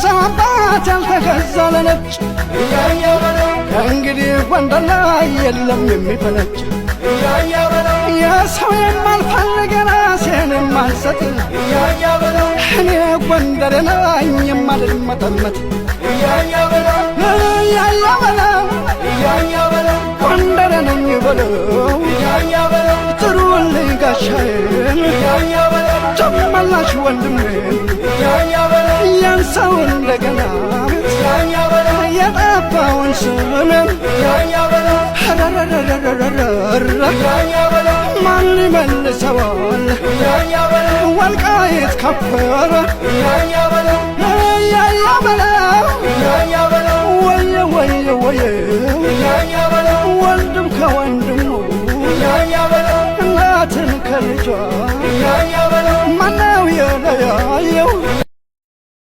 የሰው አባት ያልተገዛ ለነጭ ከእንግዲህ ጎንደር ላይ የለም የሚፈነጭ የሰው የማልፈልግ ራሴን የማልሰጥ እኔ ጎንደር ነኝ የማልመጠመጥ ጎንደር ነኝ በለው ጥሩልኝ ጋሻዬን ጨመላሽ ወንድሜን ያን ሰው እንደገና የጠፋውን ስሜን ማን ይመልሰዋል ወልቃይት ከበረ